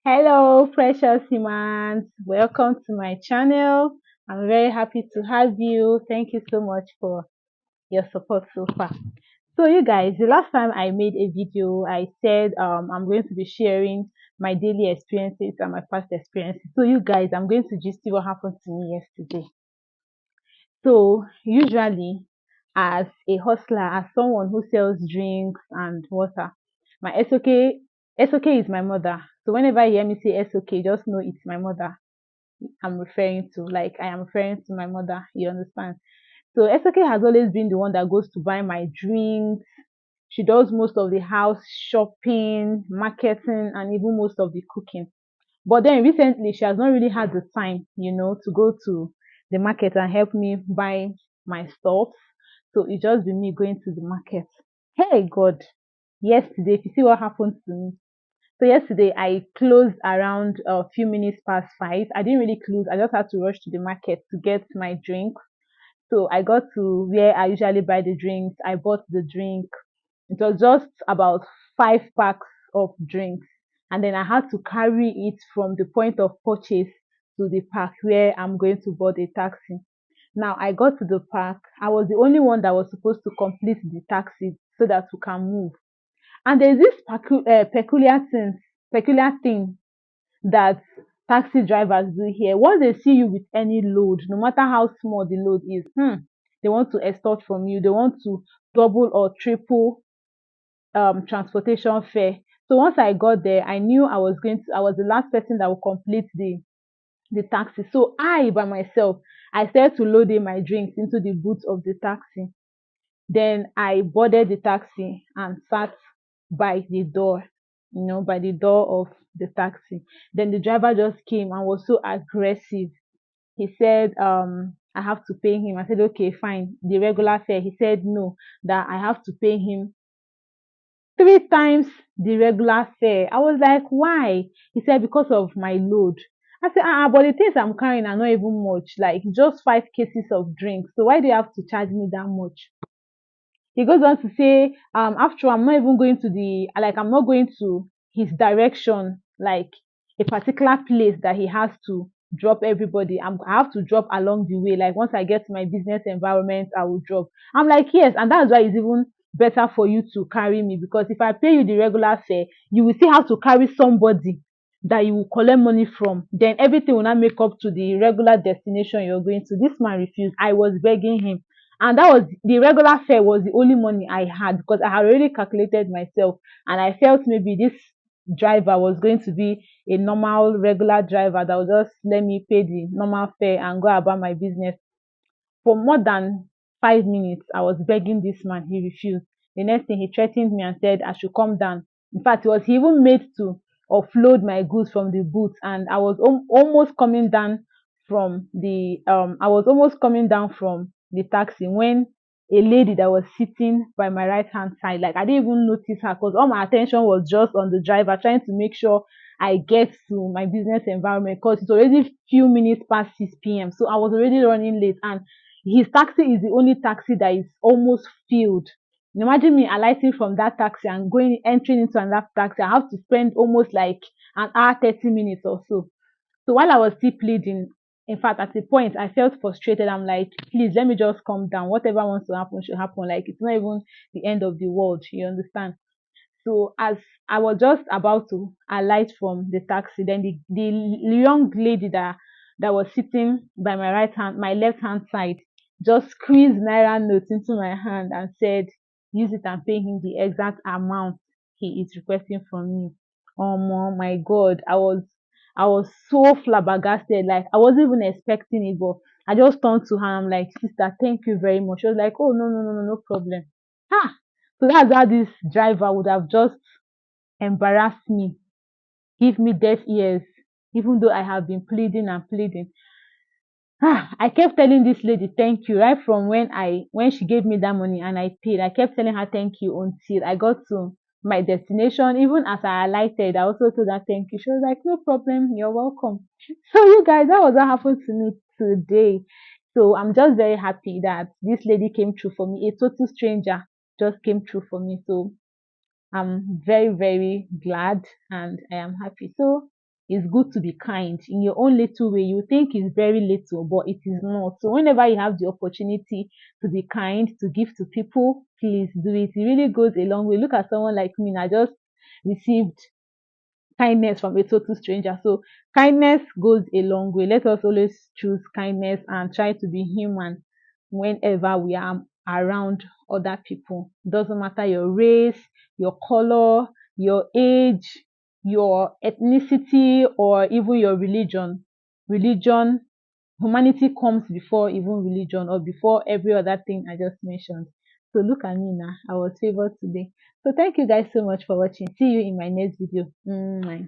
Hello, precious humans. Welcome to my channel. I'm very happy to have you. Thank you so much for your support so far. So, you guys, the last time I made a video, I said I'm going to be sharing my daily experiences and my past experiences. So, you guys, I'm going to just see what happened to me yesterday. So, usually, as a hustler, as someone who sells drinks and water, my SOK is my mother. So, whenever you hear me say SOK, just know it's my mother I'm referring to. Like, I am referring to my mother. You understand? So, SOK has always been the one that goes to buy my drinks. She does most of the house shopping, marketing, and even most of the cooking. But then recently, she has not really had the time, to go to the market and help me buy my stuff. So it's just been me going to the market. Hey God, yesterday, if you see what happened to me. So yesterday I closed around a few minutes past 5. I didn't really close. I just had to rush to the market to get my drink. So I got to where I usually buy the drinks. I bought the drink. It was just about 5 packs of drinks. And then I had to carry it from the point of purchase to the park where I'm going to board a taxi. Now I got to the park. I was the only one that was supposed to complete the taxi so that we can move. And there's this peculiar thing that taxi drivers do here. Once they see you with any load, no matter how small the load is, they want to extort from you. They want to double or triple transportation fare. So once I got there, I knew I was the last person that would complete the taxi. So I by myself, I started to load in my drinks into the boot of the taxi. Then I boarded the taxi and sat by the door, by the door of the taxi. Then the driver just came and was so aggressive. He said, I have to pay him. I said, okay, fine, the regular fare. He said, no, that I have to pay him 3 times the regular fare. I was like, why? He said, because of my load. I said, but the things I'm carrying are not even much, like just 5 cases of drinks. So why do you have to charge me that much? He goes on to say, after all, I'm not even going to I'm not going to his direction, like a particular place that he has to drop everybody. I have to drop along the way. Like once I get to my business environment, I will drop. I'm like, yes, and that's why it's even better for you to carry me, because if I pay you the regular fare, you will still have to carry somebody that you will collect money from. Then everything will not make up to the regular destination you're going to. This man refused. I was begging him, and that was the regular fare was the only money I had, because I had already calculated myself, and I felt maybe this driver was going to be a normal regular driver that would just let me pay the normal fare and go about my business. For more than 5 minutes I was begging this man. He refused. The next thing, he threatened me and said I should come down. In fact, he even made to offload my goods from the boot, and I was almost coming down from the taxi when a lady that was sitting by my right hand side, like I didn't even notice her, because all my attention was just on the driver, trying to make sure I get to my business environment, because it's already few minutes past 6 p.m. So I was already running late, and his taxi is the only taxi that is almost filled. Imagine me alighting from that taxi and entering into another taxi. I have to spend almost like an hour, 30 minutes or so. So while I was still pleading, in fact, at a point, I felt frustrated. I'm like, please let me just calm down. Whatever wants to happen should happen. Like, it's not even the end of the world. You understand? So as I was just about to alight from the taxi, then the young lady that was sitting by my left hand side, just squeezed naira notes into my hand and said, use it and pay him the exact amount he is requesting from you. Oh my God, I was so flabbergasted. Like I wasn't even expecting it, but I just turned to her. I'm like, sister, thank you very much. She was like, oh no, no, no, no, no problem. Ha! So that's how this driver would have just embarrassed me, give me deaf ears, even though I have been pleading and pleading. I kept telling this lady thank you right from when she gave me that money and I paid. I kept telling her thank you until I got to my destination. Even as I alighted, I also told her thank you. She was like, no problem, you're welcome. So you guys, that was what happened to me today. So I'm just very happy that this lady came through for me. A total stranger just came through for me. So I'm very, very glad and I am happy. So it's good to be kind in your own little way. You think it's very little, but it is not. So whenever you have the opportunity to be kind, to give to people, please do it. It really goes a long way. Look at someone like me. I just received kindness from a total stranger. So kindness goes a long way. Let us always choose kindness and try to be human whenever we are around other people. Doesn't matter your race, your color, your age, your ethnicity, or even your religion. Religion, humanity comes before even religion or before every other thing I just mentioned. So look at me now. I was favored today. So thank you guys so much for watching. See you in my next video. Mwah.